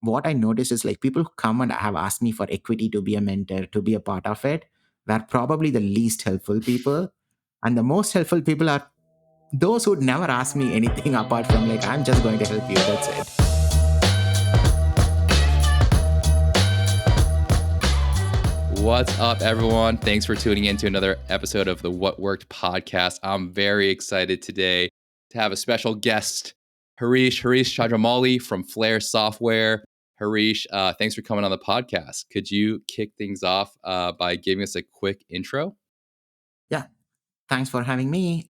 what I noticed is like people who come and have asked me for equity to be a mentor, to be a part of it, were probably the least helpful people. And the most helpful people are those who'd never ask me anything apart from like, I'm just going to help you. That's it. What's up, everyone? Thanks for tuning in to another episode of the What Worked podcast. I'm very excited today to have a special guest, Harish Chandramowli from Flaire Software. Harish, thanks for coming on the podcast. Could you kick things off by giving us a quick intro? Yeah. Thanks for having me.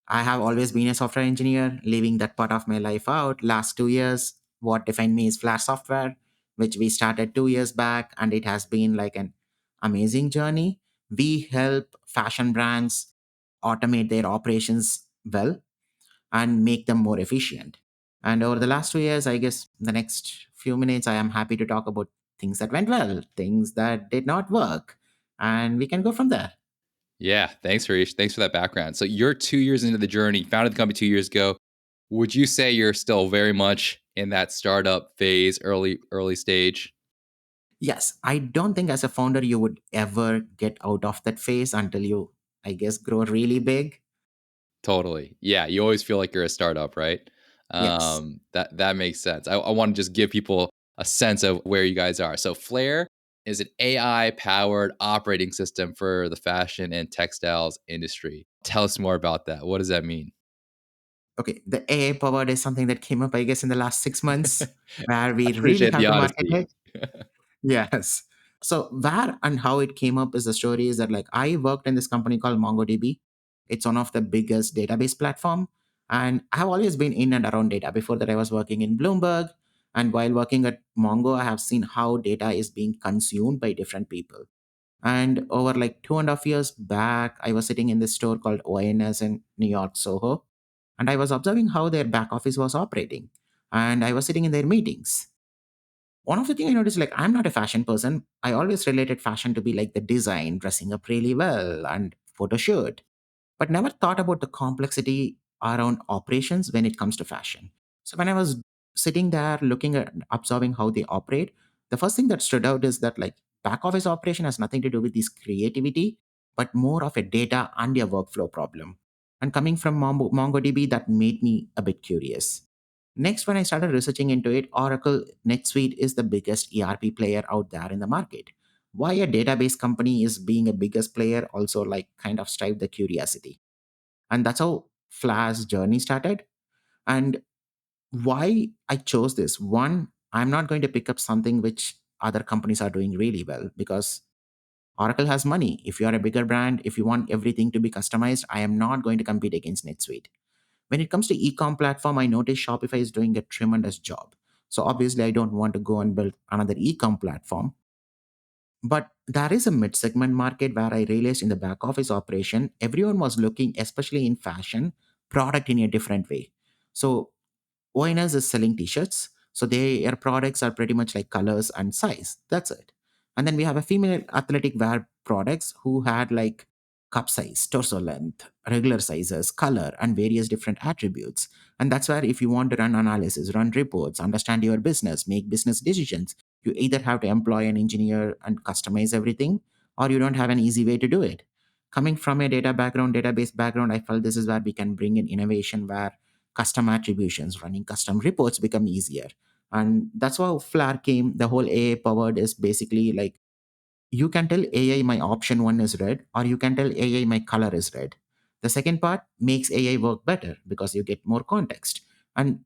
I have always been a software engineer, leaving that part of my life out. Last 2 years, what defined me is Flash Software, which we started 2 years back, and it has been like an amazing journey. We help fashion brands automate their operations well and make them more efficient. And over the last 2 years, I guess the next few minutes, I am happy to talk about things that went well, things that did not work, and we can go from there. Yeah, thanks, Harish. Thanks for that background. So you're 2 years into the journey, founded the company 2 years ago. Would you say you're still very much in that startup phase, early stage? Yes, I don't think as a founder you would ever get out of that phase until you, I guess, grow really big. Totally. Yeah, you always feel like you're a startup, right? Yes. That makes sense. I want to just give people a sense of where you guys are. So Flair is an AI powered operating system for the fashion and textiles industry. Tell us more about that. What does that mean? Okay. The AI powered is something that came up, I guess, in the last 6 months where I we really appreciate have the to market honesty. it. Yes. So where and how it came up is the story is that like I worked in this company called MongoDB. It's one of the biggest database platform. And I've always been in and around data. Before that, I was working in Bloomberg. And while working at Mongo, I have seen how data is being consumed by different people. And over like 2.5 years back, I was sitting in this store called ONS in New York, Soho. And I was observing how their back office was operating. And I was sitting in their meetings. One of the things I noticed, like, I'm not a fashion person. I always related fashion to be like the design, dressing up really well, and photo shoot, but never thought about the complexity around operations when it comes to fashion. So when I was sitting there looking at observing how they operate, the first thing that stood out is that like back office operation has nothing to do with this creativity, but more of a data and a workflow problem. And coming from MongoDB, that made me a bit curious. Next, when I started researching into it, Oracle NetSuite is the biggest ERP player out there in the market. Why a database company is being a biggest player also like kind of strive the curiosity. And that's how Flash's journey started. And why I chose this. One, I'm not going to pick up something which other companies are doing really well because Oracle has money. If you are a bigger brand, if you want everything to be customized, I am not going to compete against NetSuite. When it comes to e-com platform, I notice Shopify is doing a tremendous job. So obviously, I don't want to go and build another e-com platform. But there is a mid-segment market where I realized in the back office operation, everyone was looking, especially in fashion, product in a different way. So ONS is selling t-shirts. So their products are pretty much like colors and size. That's it. And then we have a female athletic wear products who had like cup size, torso length, regular sizes, color, and various different attributes. And that's where if you want to run analysis, run reports, understand your business, make business decisions, you either have to employ an engineer and customize everything, or you don't have an easy way to do it. Coming from a data background, database background, I felt this is where we can bring in innovation where custom attributions, running custom reports become easier. And that's how Flair came. The whole AI powered is basically like you can tell AI my option one is red, or you can tell AI my color is red. The second part makes AI work better because you get more context. And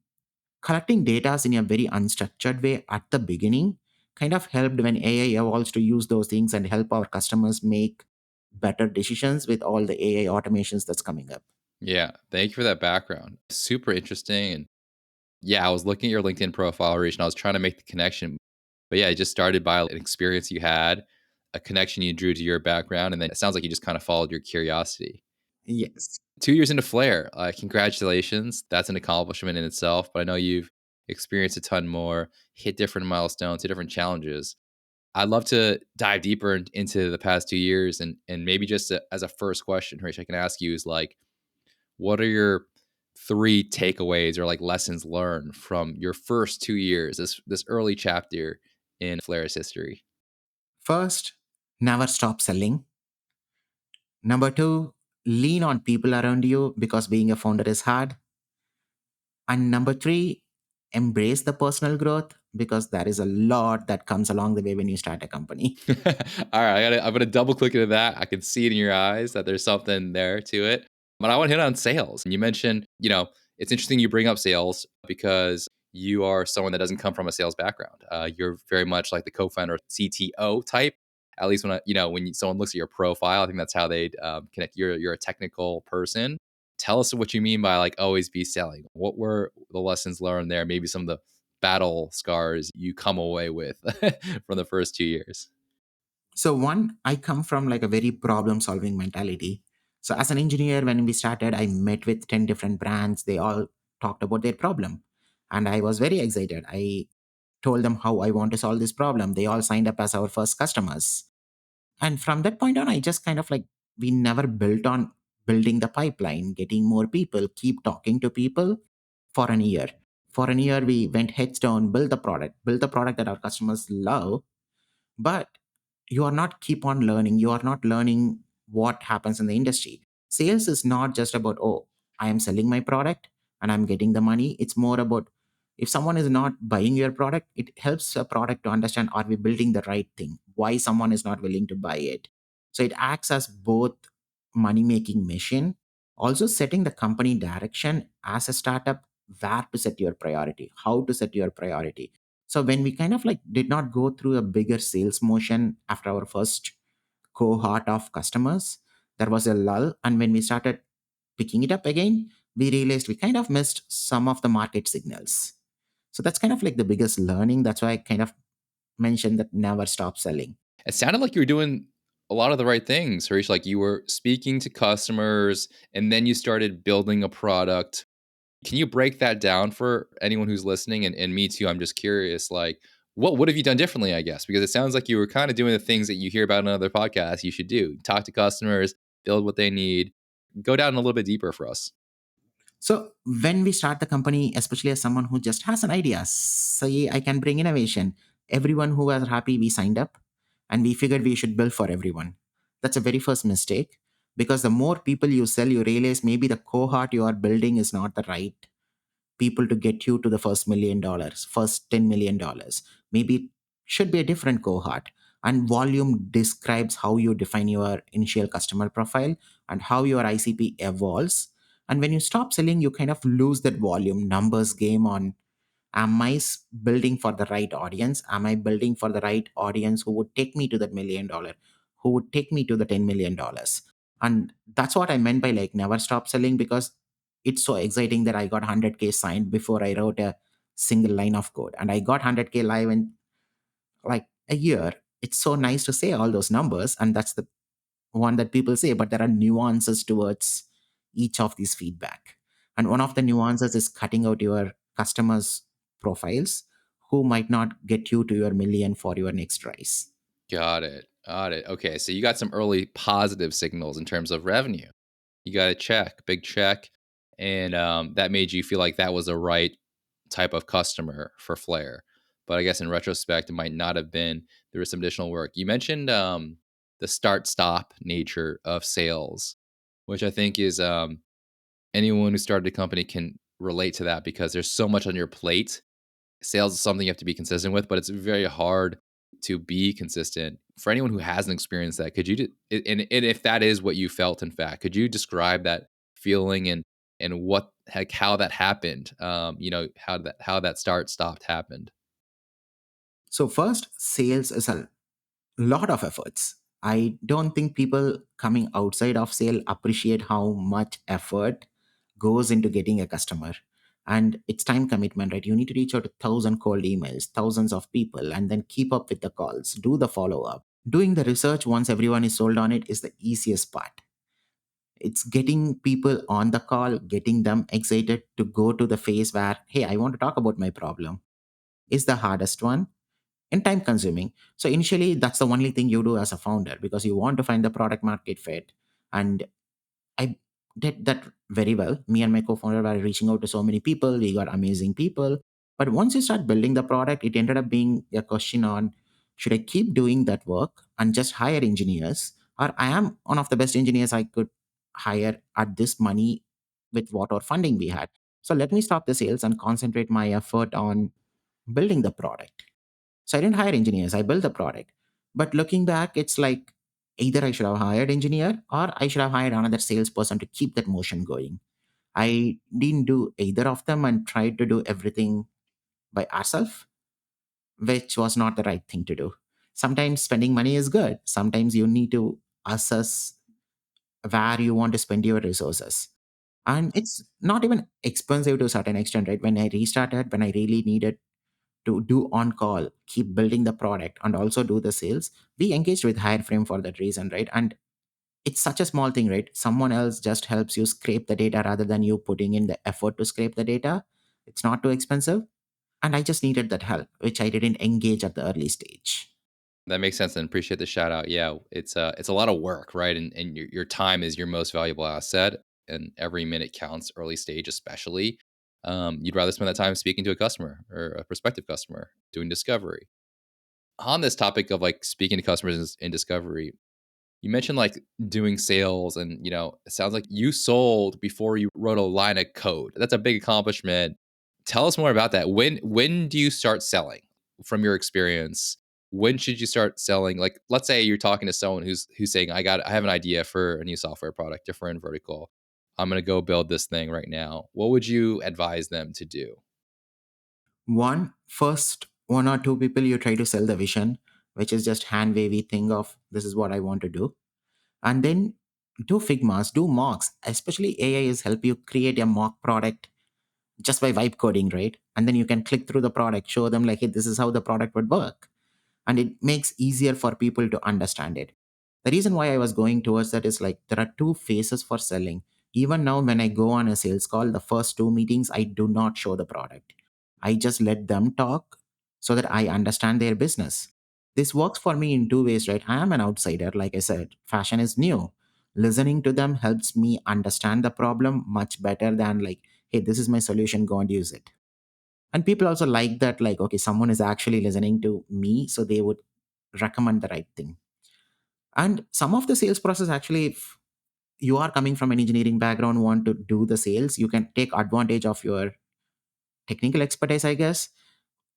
collecting data in a very unstructured way at the beginning kind of helped when AI evolves to use those things and help our customers make better decisions with all the AI automations that's coming up. Yeah, thank you for that background. Super interesting. And yeah, I was looking at your LinkedIn profile, Harish, and I was trying to make the connection. But yeah, it just started by an experience you had, a connection you drew to your background, and then it sounds like you just kind of followed your curiosity. Yes. 2 years into Flair, congratulations. That's an accomplishment in itself. But I know you've experienced a ton more, hit different milestones, hit different challenges. I'd love to dive deeper into the past 2 years, and maybe just as a first question, Harish, I can ask you is like, what are your three takeaways or like lessons learned from your first 2 years, this early chapter in Flaire's history? First, never stop selling. Number two, lean on people around you because being a founder is hard. And number three, embrace the personal growth because there is a lot that comes along the way when you start a company. All right, I'm gonna double click into that. I can see it in your eyes that there's something there to it. But I want to hit on sales. And you mentioned, it's interesting you bring up sales because you are someone that doesn't come from a sales background. You're very much like the co-founder CTO type. At least when someone looks at your profile, I think that's how they connect. You're a technical person. Tell us what you mean by like always be selling. What were the lessons learned there? Maybe some of the battle scars you come away with from the first 2 years. So, one, I come from like a very problem solving mentality. So, as an engineer, when we started, I met with 10 different brands. They all talked about their problem. And I was very excited. I told them how I want to solve this problem. They all signed up as our first customers. And from that point on, I just kind of like, we never built on building the pipeline, getting more people, keep talking to people for an year. For an year, we went heads down, build the product that our customers love, but you are not keep on learning. You are not learning what happens in the industry. Sales is not just about, oh, I am selling my product and I'm getting the money. It's more about, if someone is not buying your product, it helps a product to understand, are we building the right thing, why someone is not willing to buy it. So it acts as both money making machine, also setting the company direction as a startup, where to set your priority, how to set your priority. So when we kind of like did not go through a bigger sales motion after our first cohort of customers, there was a lull. And when we started picking it up again, we realized we kind of missed some of the market signals. So that's kind of like the biggest learning. That's why I kind of mentioned that never stop selling. It sounded like you were doing a lot of the right things, Harish. Like you were speaking to customers and then you started building a product. Can you break that down for anyone who's listening? And me too, I'm just curious, like, what would have you done differently, I guess? Because it sounds like you were kind of doing the things that you hear about in other podcasts you should do. Talk to customers, build what they need. Go down a little bit deeper for us. So when we start the company, especially as someone who just has an idea, say I can bring innovation, everyone who was happy, we signed up and we figured we should build for everyone. That's a very first mistake because the more people you sell, you realize maybe the cohort you are building is not the right people to get you to the first $1 million, first $10 million. Maybe it should be a different cohort. And volume describes how you define your initial customer profile and how your ICP evolves. And when you stop selling, you kind of lose that volume numbers game on, am I building for the right audience? Am I building for the right audience who would take me to that $1 million, who would take me to the $10 million? And that's what I meant by like never stop selling, because it's so exciting that I got 100K signed before I wrote a single line of code. And I got 100K live in like a year. It's so nice to say all those numbers. And that's the one that people say, but there are nuances towards each of these feedback. And one of the nuances is cutting out your customers' profiles who might not get you to your million for your next rise. Got it. Got it. Okay. So you got some early positive signals in terms of revenue. You got a check, big check. And that made you feel like that was the right type of customer for Flair. But I guess in retrospect, it might not have been. There was some additional work. You mentioned the start stop nature of sales, which I think is anyone who started a company can relate to that because there's so much on your plate. Sales is something you have to be consistent with, but it's very hard to be consistent. For anyone who hasn't experienced that, could you and if that is what you felt, in fact, could you describe that feeling and what, like, how that happened? How that start stopped happened. So, first, sales is a lot of efforts. I don't think people coming outside of sale appreciate how much effort goes into getting a customer. And it's time commitment, right? You need to reach out to 1,000 cold emails, thousands of people, and then keep up with the calls, do the follow up. Doing the research once everyone is sold on it is the easiest part. It's getting people on the call, getting them excited to go to the phase where, hey, I want to talk about my problem, is the hardest one and time consuming. So initially, that's the only thing you do as a founder because you want to find the product market fit. And I did that very well. Me and my co-founder were reaching out to so many people. We got amazing people. But once you start building the product, it ended up being a question on, should I keep doing that work and just hire engineers? Or I am one of the best engineers I could hire at this money with what our funding we had. So let me stop the sales and concentrate my effort on building the product. So I didn't hire engineers, I built the product. But looking back, it's like either I should have hired engineer or I should have hired another salesperson to keep that motion going. I didn't do either of them and tried to do everything by ourselves, which was not the right thing to do. Sometimes spending money is good. Sometimes you need to assess where you want to spend your resources. And it's not even expensive to a certain extent, right? When I restarted, when I really needed to do on call, keep building the product, and also do the sales, we engaged with Hireframe for that reason, right? And it's such a small thing, right? Someone else just helps you scrape the data rather than you putting in the effort to scrape the data. It's not too expensive. And I just needed that help, which I didn't engage at the early stage. That makes sense and appreciate the shout out. Yeah, it's a lot of work, right? And your time is your most valuable asset, and every minute counts. Early stage, especially. You'd rather spend that time speaking to a customer or a prospective customer, doing discovery. On this topic of like speaking to customers in discovery, you mentioned like doing sales, and it sounds like you sold before you wrote a line of code. That's a big accomplishment. Tell us more about that. When do you start selling from your experience? When should you start selling? Like, let's say you're talking to someone who's saying, I have an idea for a new software product, different vertical. I'm gonna go build this thing right now. What would you advise them to do? One, first, one or two people you try to sell the vision, which is just hand wavy thing of this is what I want to do. And then do Figmas, do mocks, especially AI is help you create a mock product just by vibe coding, right? And then you can click through the product, show them like, hey, this is how the product would work. And it makes easier for people to understand it. The reason why I was going towards that is like there are two phases for selling. Even now, when I go on a sales call, the first two meetings, I do not show the product. I just let them talk so that I understand their business. This works for me in two ways, right? I am an outsider, like I said, fashion is new. Listening to them helps me understand the problem much better than like, hey, this is my solution, go and use it. And people also like that, like, okay, someone is actually listening to me, so they would recommend the right thing. And some of the sales process actually, if you are coming from an engineering background, want to do the sales, you can take advantage of your technical expertise, I guess.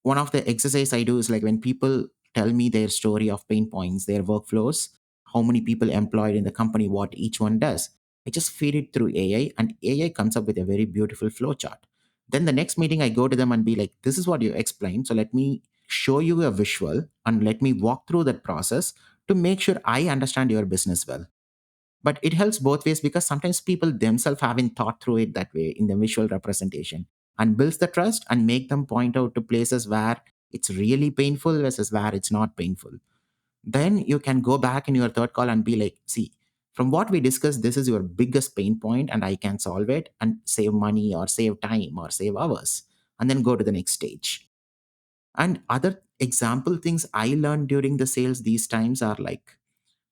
One of the exercise I do is like when people tell me their story of pain points, their workflows, how many people employed in the company, what each one does. I just feed it through AI and AI comes up with a very beautiful flow chart. Then the next meeting, I go to them and be like, this is what you explained. So let me show you a visual and let me walk through that process to make sure I understand your business well. But it helps both ways because sometimes people themselves haven't thought through it that way in the visual representation and builds the trust and make them point out to places where it's really painful versus where it's not painful. Then you can go back in your third call and be like, see, from what we discussed, this is your biggest pain point and I can solve it and save money or save time or save hours, and then go to the next stage. And other example things I learned during the sales these times are like,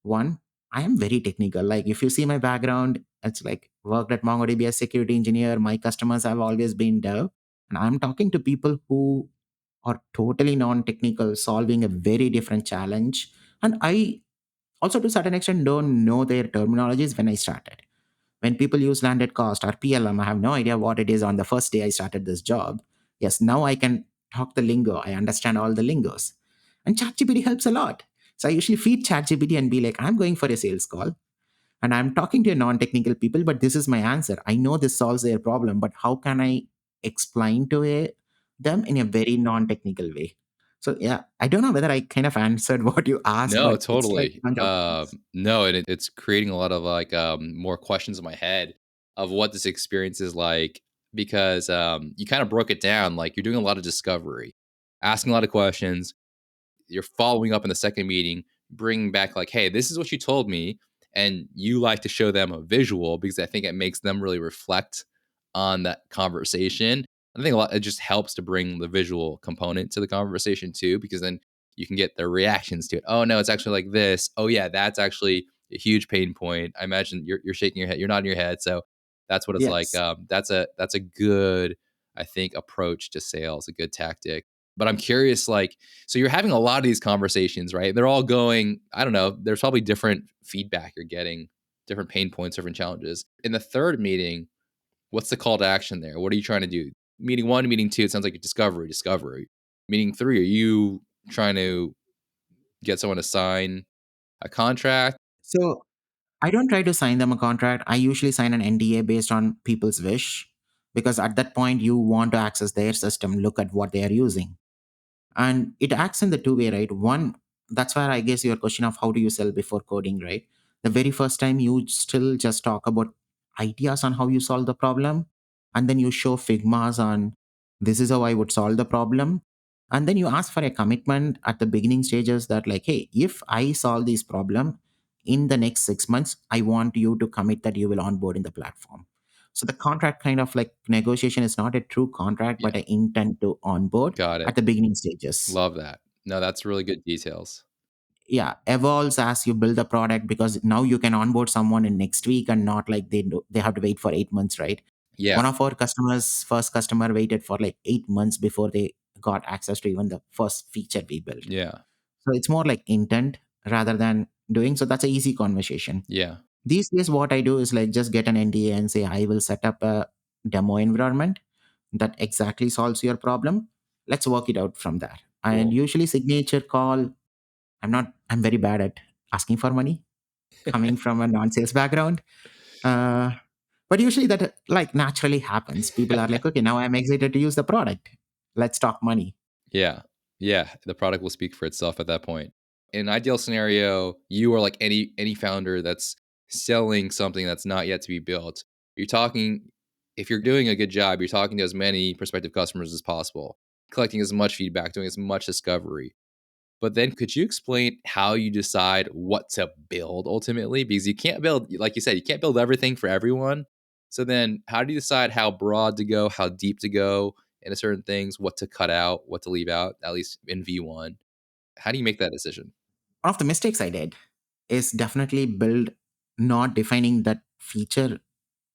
one, I am very technical. Like if you see my background, it's like worked at MongoDB as security engineer. My customers have always been dev. And I'm talking to people who are totally non-technical, solving a very different challenge. And I also to a certain extent don't know their terminologies when I started. When people use landed cost or PLM, I have no idea what it is on the first day I started this job. Yes, now I can talk the lingo. I understand all the lingos. And ChatGPT helps a lot. So I usually feed ChatGPT and be like, I'm going for a sales call and I'm talking to non-technical people, but this is my answer. I know this solves their problem, but how can I explain to them in a very non-technical way? So yeah, I don't know whether I kind of answered what you asked, No, but it's like totally. a bunch of things. No, and it's creating a lot of like more questions in my head of what this experience is like, because you kind of broke it down. Like you're doing a lot of discovery, asking a lot of questions, you're following up in the second meeting, bringing back like, hey, this is what you told me, and you like to show them a visual because I think it makes them really reflect on that conversation. I think a lot it just helps to bring the visual component to the conversation too, because then you can get their reactions to it. Oh no, it's actually like this. Oh yeah, that's actually a huge pain point. I imagine you're shaking your head, you're nodding your head. So That's what it's like. Yes. That's a good, I think, approach to sales, a good tactic. But I'm curious, like, so you're having a lot of these conversations, right? They're all going, I don't know, there's probably different feedback you're getting, different pain points, different challenges. In the third meeting, what's the call to action there? What are you trying to do? Meeting one, meeting two, it sounds like a discovery. Meeting three, are you trying to get someone to sign a contract? So I don't try to sign them a contract. I usually sign an NDA based on people's wish, because at that point you want to access their system, look at what they are using. And it acts in the two-way, right? One, that's where I guess your question of how do you sell before coding, right? The very first time you still just talk about ideas on how you solve the problem, and then you show figmas on this is how I would solve the problem. And then you ask for a commitment at the beginning stages that, like, hey, if I solve this problem in the next 6 months, I want you to commit that you will onboard in the platform. So the contract kind of like negotiation is not a true contract, Yeah, but an intent to onboard got at it. the beginning stages. Love that. No, that's really good details. Yeah, evolves as you build the product, because now you can onboard someone in next week and not like they have to wait for 8 months, right? Yeah, One of our customers, first customer, waited for like 8 months before they got access to even the first feature we built. yeah, So it's more like intent rather than doing. So that's a easy conversation. yeah. These days, what I do is like just get an NDA and say I will set up a demo environment that exactly solves your problem. Let's work it out from there. And Cool. usually signature call, I'm very bad at asking for money coming from a non-sales background. Uh, but usually that like naturally happens. People are like, okay, now I'm excited to use the product. Let's talk money. Yeah. Yeah, the product will speak for itself at that point. In an ideal scenario, you are like any founder that's selling something that's not yet to be built. You're talking if you're doing a good job, you're talking to as many prospective customers as possible, collecting as much feedback, doing as much discovery. But then could you explain how you decide what to build ultimately? Because you can't build, like you said, you can't build everything for everyone. So then how do you decide how broad to go, how deep to go into certain things, what to cut out, what to leave out, at least in V1? How do you make that decision? One of the mistakes I did is definitely build not defining that feature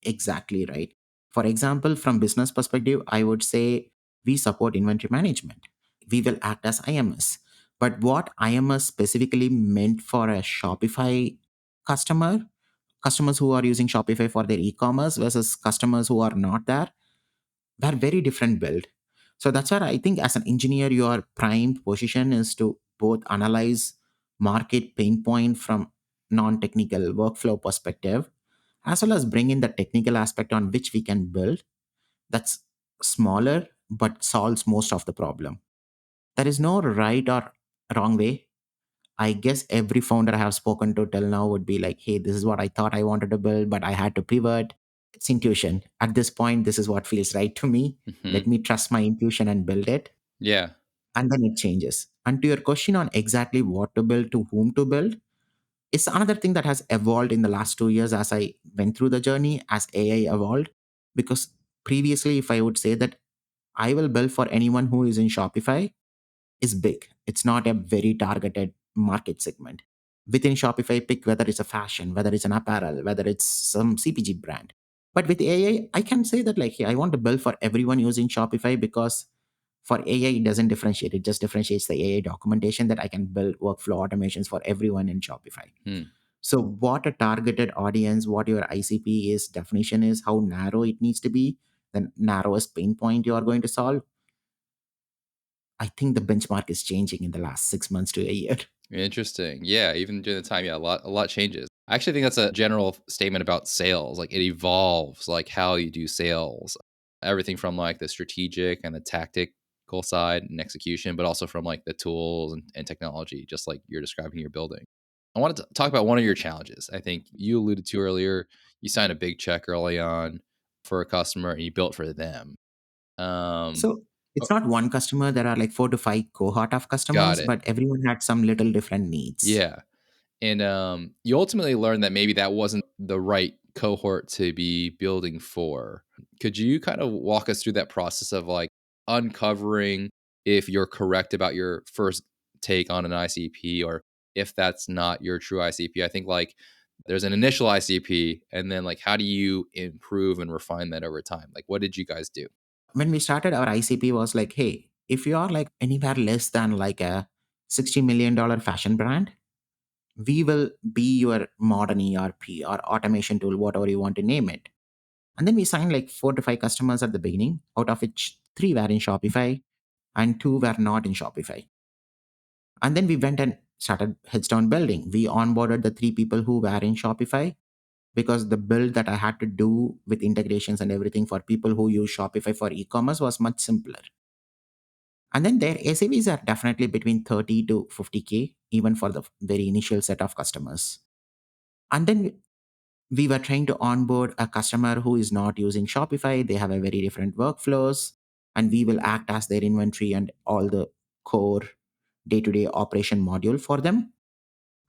exactly right. For example, from business perspective, I would say we support inventory management. We will act as IMS. But what IMS specifically meant for a Shopify customer, customers who are using Shopify for their e-commerce versus customers who are not there, they're very different build. So that's where I think as an engineer, your prime position is to both analyze market pain point from non-technical workflow perspective, as well as bring in the technical aspect on which we can build that's smaller but solves most of the problem. There is no right or wrong way. I guess every founder I have spoken to till now would be like, hey, this is what I thought I wanted to build, but I had to pivot. It's intuition. At this point, this is what feels right to me. Hmm. Let me trust my intuition and build it. Yeah. And then it changes. And to your question on exactly what to build, to whom to build, it's another thing that has evolved in the last 2 years as I went through the journey, as AI evolved. Because previously, if I would say that I will build for anyone who is in Shopify, is big. It's not a very targeted market segment. Within Shopify, pick whether it's a fashion, whether it's an apparel, whether it's some CPG brand. But with AI, I can say that like, hey, I want to build for everyone using Shopify, because for AI, it doesn't differentiate. It just differentiates the AI documentation that I can build workflow automations for everyone in Shopify. Hmm. So what a targeted audience, what your ICP is, definition is, how narrow it needs to be, the narrowest pain point you are going to solve. I think the benchmark is changing in the last 6 months to a year. Interesting. Yeah, even during the time, yeah, a lot changes. I actually think that's a general statement about sales. Like it evolves, like how you do sales. Everything from like the strategic and the tactical side and execution, but also from like the tools and technology, just like you're describing you're building. I wanted to talk about one of your challenges. I think you alluded to earlier. You signed a big check early on for a customer and you built for them. Um, So it's not one customer. There are like 4 to 5 cohort of got customers, it. but everyone had some little different needs. Yeah. And you ultimately learned that maybe that wasn't the right cohort to be building for. Could you kind of walk us through that process of like uncovering if you're correct about your first take on an ICP or if that's not your true ICP? I think like There's an initial ICP, and then like how do you improve and refine that over time? Like what did you guys do? When we started, our ICP was like, hey, if you are like anywhere less than like a $60 million fashion brand, we will be your modern ERP or automation tool, whatever you want to name it. And then we signed like 4 to 5 customers at the beginning, out of which 3 were in Shopify and 2 were not in Shopify. And then we went and started heads down building. We onboarded the 3 people who were in Shopify, because the build that I had to do with integrations and everything for people who use Shopify for e-commerce was much simpler. And then their ACVs are definitely between 30 to 50K, even for the very initial set of customers. And then we were trying to onboard a customer who is not using Shopify. They have a very different workflows, and we will act as their inventory and all the core day-to-day operation module for them.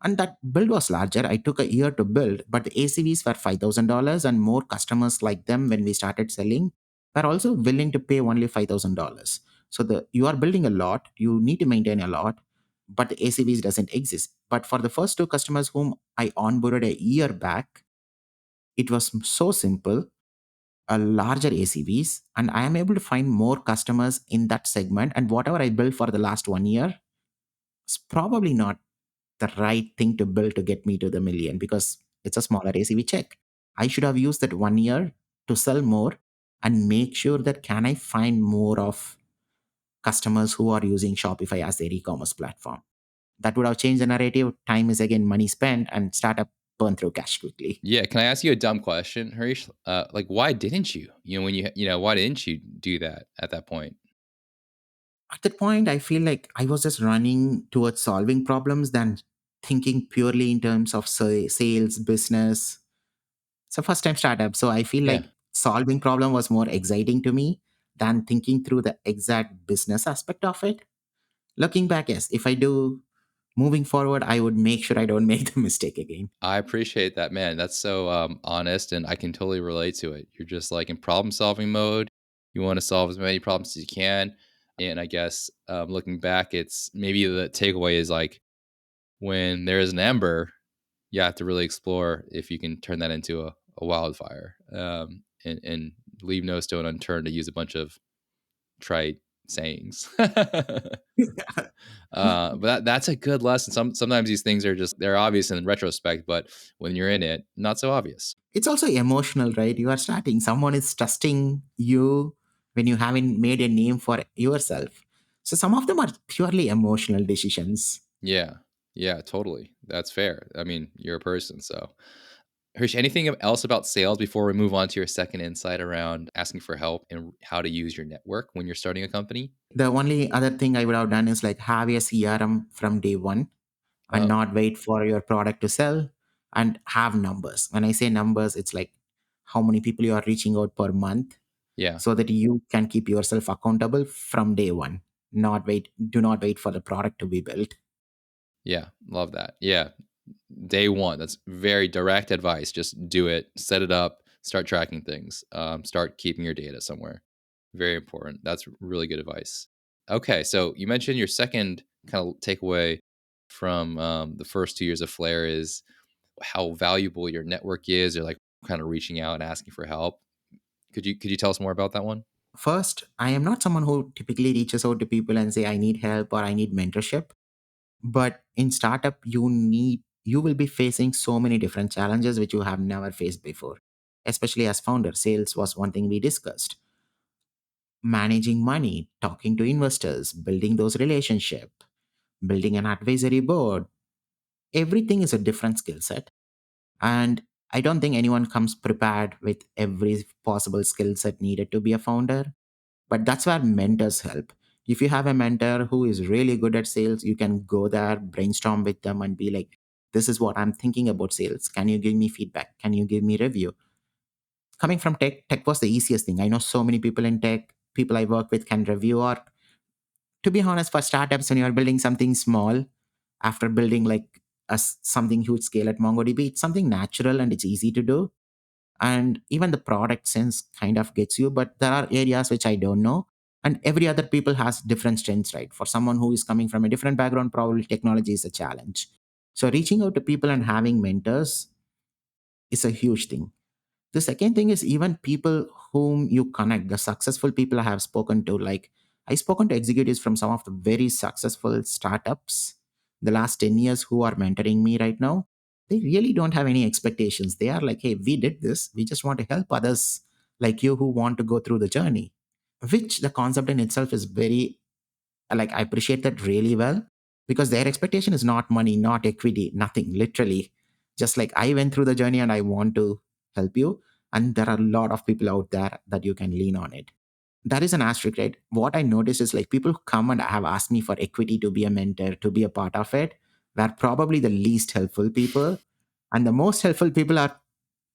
And that build was larger. I took a year to build, but the ACVs were $5,000, and more customers like them when we started selling were also willing to pay only $5,000. So you are building a lot, you need to maintain a lot, but the ACVs doesn't exist. But for the first 2 customers whom I onboarded a year back, it was so simple, a larger ACVs, and I am able to find more customers in that segment. And whatever I built for the last 1 year is probably not the right thing to build to get me to the million, because it's a smaller ACV check. I should have used that 1 year to sell more and make sure that can I find more of customers who are using Shopify as their e-commerce platform. That would have changed the narrative. Time is again money spent, and startup burn through cash quickly. Yeah, can I ask you a dumb question, Harish? Like, why didn't you? You know, when why didn't you do that at that point? At that point, I feel like I was just running towards solving problems than thinking purely in terms of sales, business. It's a first time startup. So I feel Yeah, like solving problem was more exciting to me than thinking through the exact business aspect of it. Looking back, yes, if I do moving forward, I would make sure I don't make the mistake again. I appreciate that, man. That's so honest, and I can totally relate to it. You're just like in problem solving mode. You want to solve as many problems as you can, and I guess looking back, it's maybe the takeaway is like when there is an ember, you have to really explore if you can turn that into a wildfire, and leave no stone unturned to use a bunch of trite sayings. But that's a good lesson. Sometimes these things are just they're obvious in retrospect, but when you're in it, not so obvious. It's also emotional, right? You are starting, someone is trusting you when you haven't made a name for yourself. So some of them are purely emotional decisions. Yeah, yeah, totally. That's fair. I mean, you're a person, so. Harish, anything else about sales before we move on to your second insight around asking for help and how to use your network when you're starting a company? The only other thing I would have done is like have a CRM from day one and Oh, not wait for your product to sell, and have numbers. When I say numbers, it's like how many people you are reaching out per month, yeah, so that you can keep yourself accountable from day one. Do not wait for the product to be built. yeah, love that. Yeah, day one. That's very direct advice. Just do it, set it up, start tracking things, start keeping your data somewhere. Very important. That's really good advice. Okay, so you mentioned your second kind of takeaway from the first 2 years of Flair is how valuable your network is, or like kind of reaching out and asking for help. Could you tell us more about that one? First, I am not someone who typically reaches out to people and say I need help or I need mentorship. But in startup, you will be facing so many different challenges which you have never faced before. Especially as founder, sales was one thing we discussed. Managing money, talking to investors, building those relationships, building an advisory board. Everything is a different skill set. And I don't think anyone comes prepared with every possible skill set needed to be a founder. But that's where mentors help. If you have a mentor who is really good at sales, you can go there, brainstorm with them, and be like, this is what I'm thinking about sales. Can you give me feedback? Can you give me review? Coming from tech was the easiest thing. I know so many people in tech, people I work with can review. Or to be honest, for startups, when you're building something small, after building like something huge scale at MongoDB, it's something natural and it's easy to do. And even the product sense kind of gets you, but there are areas which I don't know. And every other people has different strengths, right? For someone who is coming from a different background, probably technology is a challenge. So reaching out to people and having mentors is a huge thing. The second thing is even people whom you connect, the successful people I have spoken to, like I spoken to executives from some of the very successful startups the last 10 years who are mentoring me right now. They really don't have any expectations. They are like, hey, we did this. We just want to help others like you who want to go through the journey, which the concept in itself is very, like, I appreciate that really well, because their expectation is not money, not equity, nothing, literally. Just like I went through the journey and I want to help you. And there are a lot of people out there that you can lean on it. That is an asterisk, right? What I notice is like people who come and have asked me for equity to be a mentor, to be a part of it, were probably the least helpful people. And the most helpful people are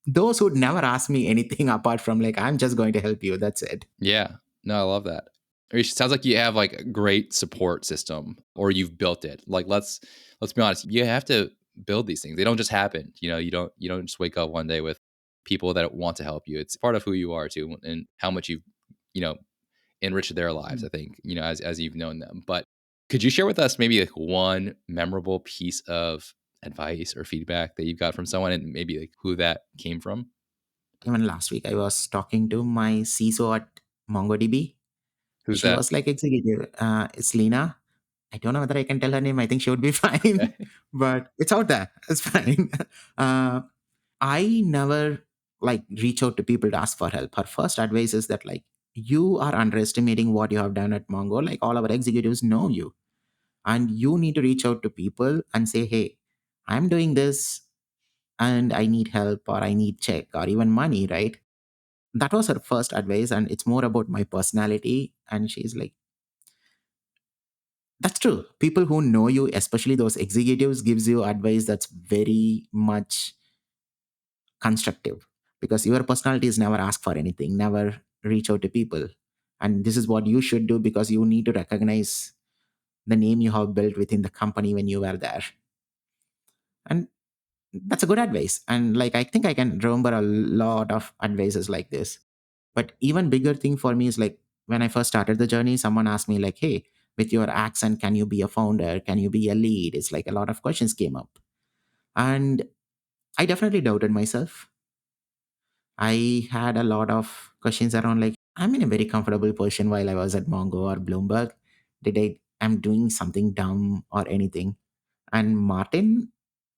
those who'd never ask me anything apart from like, I'm just going to help you. That's it. Yeah. No, I love that. It sounds like you have like a great support system or you've built it. Like let's be honest, you have to build these things. They don't just happen. You don't just wake up one day with people that want to help you. It's part of who you are too and how much you've, you know, enriched their lives, I think, as you've known them. But could you share with us maybe like one memorable piece of advice or feedback that you've got from someone and maybe like who that came from? Even last week, I was talking to my CISO at MongoDB. Who's She that? was like executive. It's Lena. I don't know whether I can tell her name. I think she would be fine, but it's out there. It's fine. Uh, I never like reach out to people to ask for help. Her first advice is that like you are underestimating what you have done at Mongo. Like all our executives know you, and you need to reach out to people and say, "Hey, I'm doing this, and I need help, or I need check, or even money." Right? That was her first advice, and it's more about my personality. And she's like, that's true. People who know you, especially those executives, gives you advice that's very much constructive, because your personality is never ask for anything, never reach out to people. And this is what you should do, because you need to recognize the name you have built within the company when you were there. And that's a good advice. And like I think I can remember a lot of advices like this. But even bigger thing for me is like when I first started the journey, someone asked me like, "Hey, with your accent, can you be a founder? Can you be a lead?" It's like a lot of questions came up, and I definitely doubted myself. I had a lot of questions around like, I'm in a very comfortable position while I was at Mongo or Bloomberg. Did I'm doing something dumb or anything? And Martin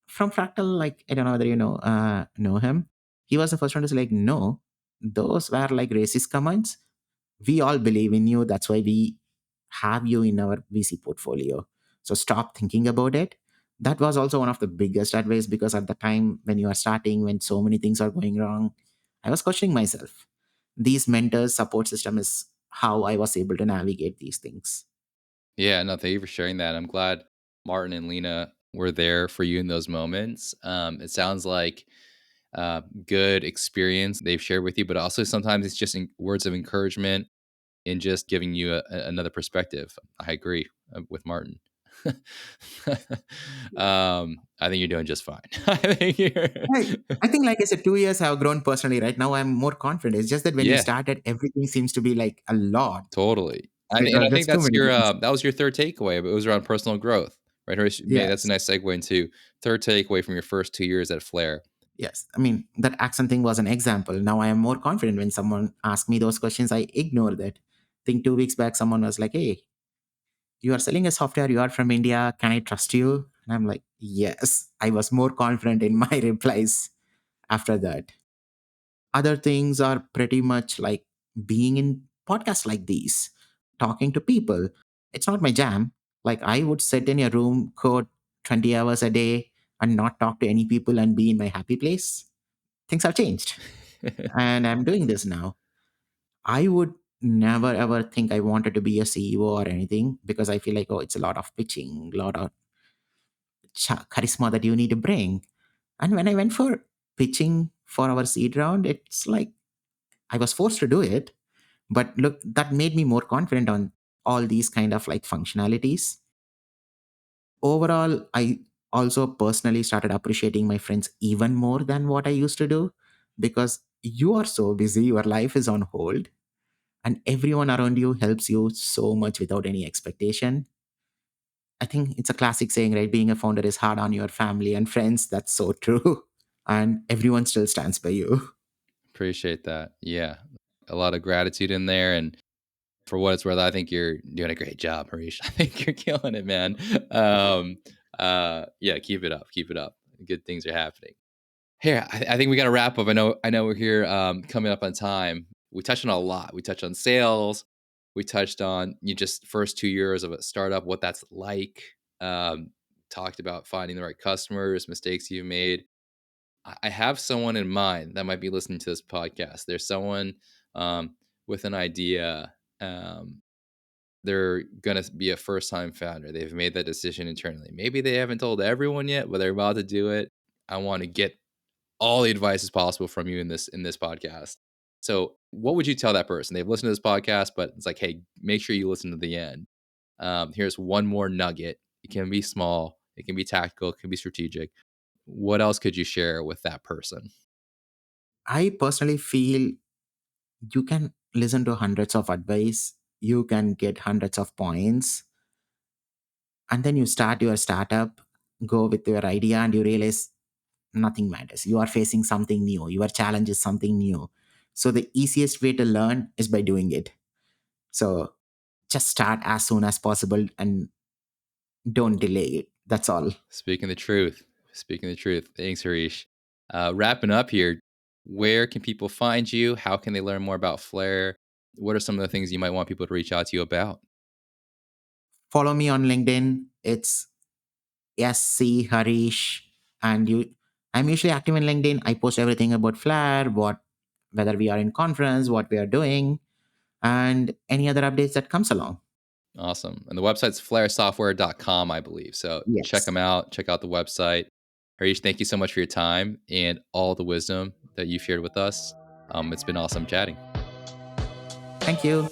from Fractal, like I don't know whether you know him. He was the first one to say like, no, those were like racist comments. We all believe in you. That's why we have you in our VC portfolio. So stop thinking about it. That was also one of the biggest advice, because at the time when you are starting, when so many things are going wrong, I was questioning myself. These mentors support system is how I was able to navigate these things. Yeah, no, thank you for sharing that. I'm glad Martin and Lena were there for you in those moments. It sounds like good experience they've shared with you, but also sometimes it's just words of encouragement and just giving you another perspective. I agree with Martin. I think you're doing just fine. I think Right. I think, like I said, 2 years I have grown personally. Right now, I'm more confident. It's just that when you yeah, started, everything seems to be like a lot. totally. And I think That's too that's many your things. that was your third takeaway. But it was around personal growth, right? Harish? That's a Yes. nice segue into third takeaway from your first 2 years at Flair. Yes, I mean, that accent thing was an example. Now I am more confident when someone asks me those questions. I ignore that. I think 2 weeks back, someone was like, "Hey, you are selling a software. You are from India. Can I trust you?" And I'm like, "Yes." I was more confident in my replies after that. Other things are pretty much like being in podcasts like these, talking to people. It's not my jam. Like I would sit in a room, code 20 hours a day, and not talk to any people and be in my happy place. Things have changed, and I'm doing this now. I would never ever think I wanted to be a CEO or anything, because I feel like, oh, it's a lot of pitching, a lot of charisma that you need to bring. And when I went for pitching for our seed round, it's like I was forced to do it. But look, that made me more confident on all these kind of like functionalities. Overall, I also personally started appreciating my friends even more than what I used to do, because you are so busy, your life is on hold, and everyone around you helps you so much without any expectation. I think it's a classic saying, right? Being a founder is hard on your family and friends. That's so true. and everyone still stands by you. Appreciate that. Yeah. A lot of gratitude in there. And for what it's worth, I think you're doing a great job, Harish. I think you're killing it, man. Yeah, keep it up. Keep it up. Good things are happening. Here, I think we got to wrap up. I know we're here coming up on time. We touched on a lot. We touched on sales. We touched on you just first 2 years of a startup, what that's like. Um, Talked about finding the right customers, mistakes you made. I have someone in mind that might be listening to this podcast. There's someone with an idea. They're gonna be a first time founder. They've made that decision internally. Maybe they haven't told everyone yet, but they're about to do it. I want to get all the advice as possible from you in this podcast. So, what would you tell that person? They've listened to this podcast, but it's like, hey, make sure you listen to the end. Here's one more nugget. It can be small, it can be tactical, it can be strategic. What else could you share with that person? I personally feel you can listen to hundreds of advice, you can get hundreds of points, and then you start your startup, go with your idea, and you realize nothing matters. You are facing something new, your challenge is something new. So the easiest way to learn is by doing it. So just start as soon as possible and don't delay it. That's all. Speaking the truth. Speaking the truth. Thanks, Harish. Wrapping up here, where can people find you? How can they learn more about Flair? What are some of the things you might want people to reach out to you about? Follow me on LinkedIn. It's SC Harish. And I'm usually active in LinkedIn. I post everything about Flair, whether we are in conference, what we are doing, and any other updates that comes along. Awesome. And the website's flairesoftware.com, I believe. So check Yes. them out. Check out the website. Harish, thank you so much for your time and all the wisdom that you've shared with us. It's been awesome chatting. Thank you.